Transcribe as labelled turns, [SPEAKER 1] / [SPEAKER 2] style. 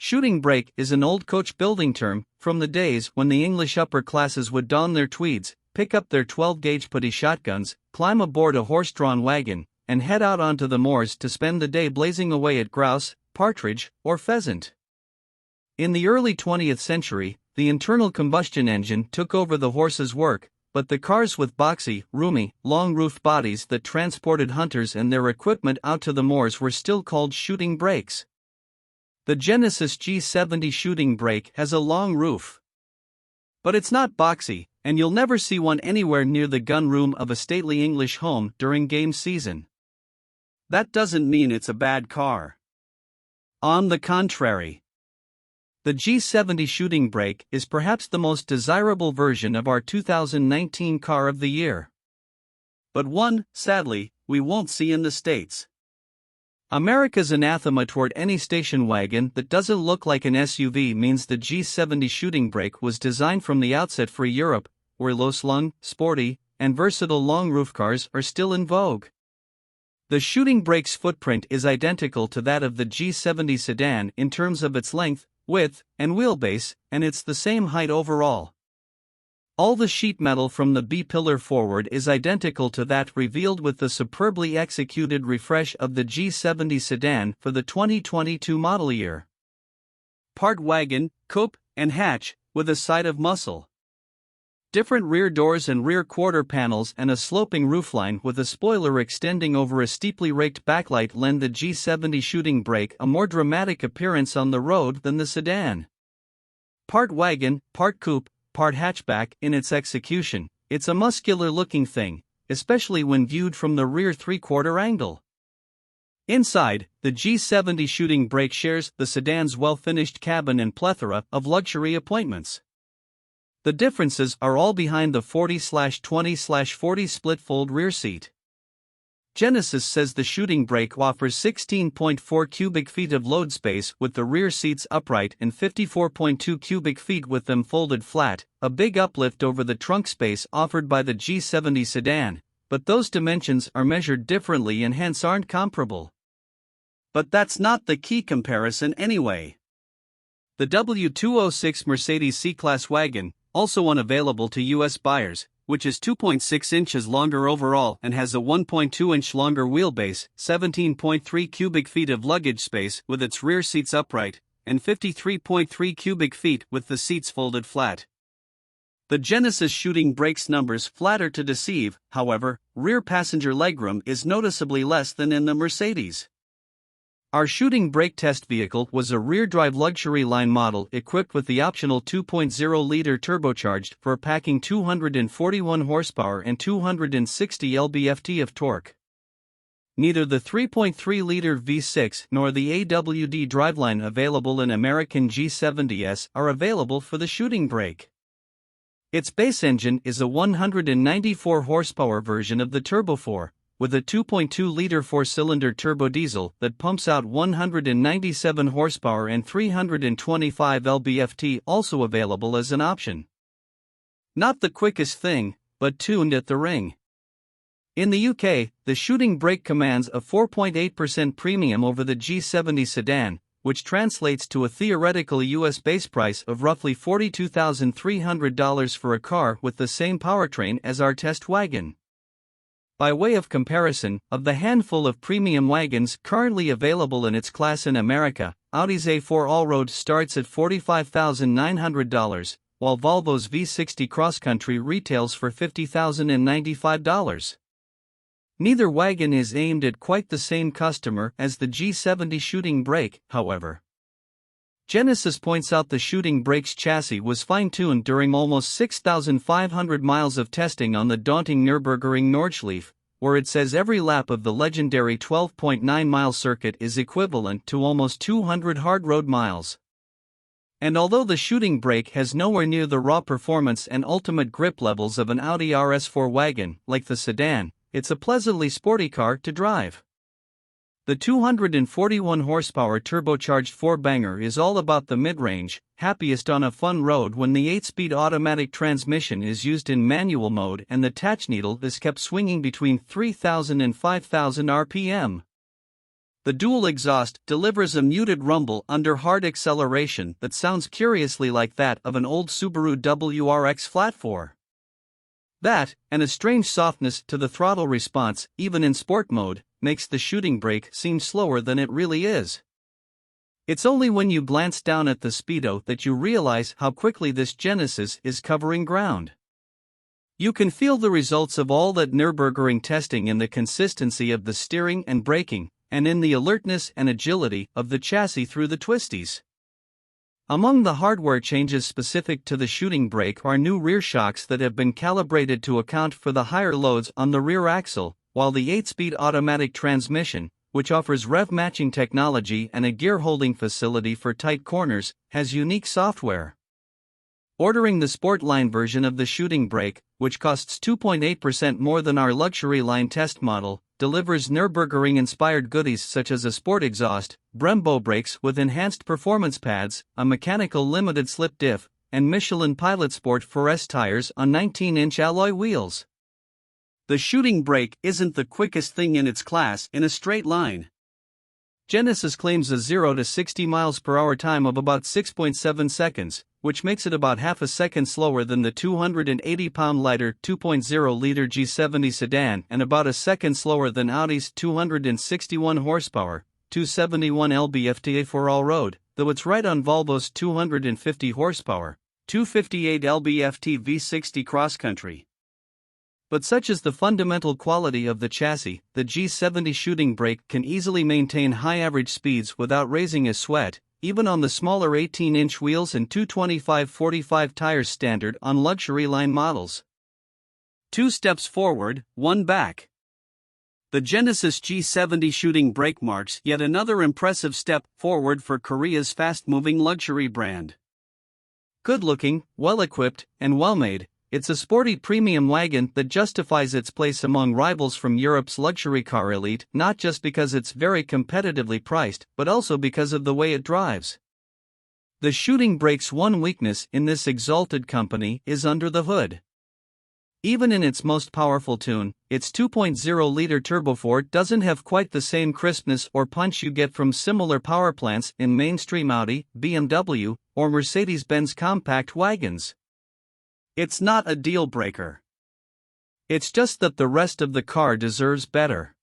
[SPEAKER 1] Shooting brake is an old coach building term, from the days when the English upper classes would don their tweeds, pick up their 12-gauge putty shotguns, climb aboard a horse-drawn wagon, and head out onto the moors to spend the day blazing away at grouse, partridge, or pheasant. In the early 20th century, the internal combustion engine took over the horse's work, but the cars with boxy, roomy, long-roofed bodies that transported hunters and their equipment out to the moors were still called shooting brakes. The Genesis G70 shooting brake has a long roof. But it's not boxy, and you'll never see one anywhere near the gun room of a stately English home during game season. That doesn't mean it's a bad car. On the contrary. The G70 shooting brake is perhaps the most desirable version of our 2019 car of the year. But one, sadly, we won't see in the States. America's anathema toward any station wagon that doesn't look like an SUV means the G70 shooting brake was designed from the outset for Europe, where low-slung, sporty, and versatile long-roof cars are still in vogue. The shooting brake's footprint is identical to that of the G70 sedan in terms of its length, width, and wheelbase, and it's the same height overall. All the sheet metal from the B-pillar forward is identical to that revealed with the superbly executed refresh of the G70 sedan for the 2022 model year. Part wagon, coupe, and hatch, with a side of muscle. Different rear doors and rear quarter panels and a sloping roofline with a spoiler extending over a steeply raked backlight lend the G70 shooting brake a more dramatic appearance on the road than the sedan. Part wagon, part coupe, part hatchback in its execution, it's a muscular-looking thing, especially when viewed from the rear three-quarter angle. Inside, the G70 shooting brake shares the sedan's well-finished cabin and plethora of luxury appointments. The differences are all behind the 40/20/40 split-fold rear seat. Genesis says the shooting brake offers 16.4 cubic feet of load space with the rear seats upright and 54.2 cubic feet with them folded flat, a big uplift over the trunk space offered by the G70 sedan, but those dimensions are measured differently and hence aren't comparable. But that's not the key comparison anyway. The W206 Mercedes C-Class wagon, also unavailable to U.S. buyers, which is 2.6 inches longer overall and has a 1.2-inch longer wheelbase, 17.3 cubic feet of luggage space with its rear seats upright, and 53.3 cubic feet with the seats folded flat. The Genesis shooting brake's numbers flatter to deceive, however, rear passenger legroom is noticeably less than in the Mercedes. Our shooting brake test vehicle was a rear-drive luxury line model equipped with the optional 2.0-liter turbocharged for packing 241 horsepower and 260 lb-ft of torque. Neither the 3.3-liter V6 nor the AWD driveline available in American G70s are available for the shooting brake. Its base engine is a 194 horsepower version of the Turbo 4, with a 2.2-liter four-cylinder turbo diesel that pumps out 197 horsepower and 325 lb-ft also available as an option. Not the quickest thing, but tuned at the ring. In the UK, the shooting brake commands a 4.8% premium over the G70 sedan, which translates to a theoretical US base price of roughly $42,300 for a car with the same powertrain as our test wagon. By way of comparison, of the handful of premium wagons currently available in its class in America, Audi's A4 Allroad starts at $45,900, while Volvo's V60 Cross Country retails for $50,095. Neither wagon is aimed at quite the same customer as the G70 shooting brake, however. Genesis points out the shooting brake's chassis was fine-tuned during almost 6,500 miles of testing on the daunting Nürburgring Nordschleife, where it says every lap of the legendary 12.9-mile circuit is equivalent to almost 200 hard road miles. And although the shooting brake has nowhere near the raw performance and ultimate grip levels of an Audi RS4 wagon, like the sedan, it's a pleasantly sporty car to drive. The 241 horsepower turbocharged four-banger is all about the mid-range, happiest on a fun road when the 8-speed automatic transmission is used in manual mode and the touch needle is kept swinging between 3,000 and 5,000 RPM. The dual exhaust delivers a muted rumble under hard acceleration that sounds curiously like that of an old Subaru WRX Flat 4. That, and a strange softness to the throttle response, even in sport mode, makes the shooting brake seem slower than it really is. It's only when you glance down at the speedo that you realize how quickly this Genesis is covering ground. You can feel the results of all that Nürburgring testing in the consistency of the steering and braking, and in the alertness and agility of the chassis through the twisties. Among the hardware changes specific to the shooting brake are new rear shocks that have been calibrated to account for the higher loads on the rear axle, while the 8-speed automatic transmission, which offers rev-matching technology and a gear-holding facility for tight corners, has unique software. Ordering the Sport line version of the shooting brake, which costs 2.8% more than our luxury line test model, delivers Nürburgring-inspired goodies such as a sport exhaust, Brembo brakes with enhanced performance pads, a mechanical limited slip diff, and Michelin Pilot Sport 4S tires on 19-inch alloy wheels. The shooting brake isn't the quickest thing in its class in a straight line. Genesis claims a 0 to 60 miles per hour time of about 6.7 seconds, which makes it about half a second slower than the 280-pound lighter 2.0-liter G70 sedan and about a second slower than Audi's 261 horsepower, 271 lb-ft for all-road, though it's right on Volvo's 250 horsepower, 258 lb-ft V60 cross-country. But such is the fundamental quality of the chassis, the G70 shooting brake can easily maintain high average speeds without raising a sweat, even on the smaller 18-inch wheels and 225/45 tires standard on luxury line models. 2 steps forward, 1 back. The Genesis G70 shooting brake marks yet another impressive step forward for Korea's fast-moving luxury brand. Good-looking, well-equipped, and well-made, it's a sporty premium wagon that justifies its place among rivals from Europe's luxury car elite not just because it's very competitively priced but also because of the way it drives. The shooting brake's one weakness in this exalted company is under the hood. Even in its most powerful tune, its 2.0-liter turbofort doesn't have quite the same crispness or punch you get from similar power plants in mainstream Audi, BMW, or Mercedes-Benz compact wagons. It's not a deal breaker. It's just that the rest of the car deserves better.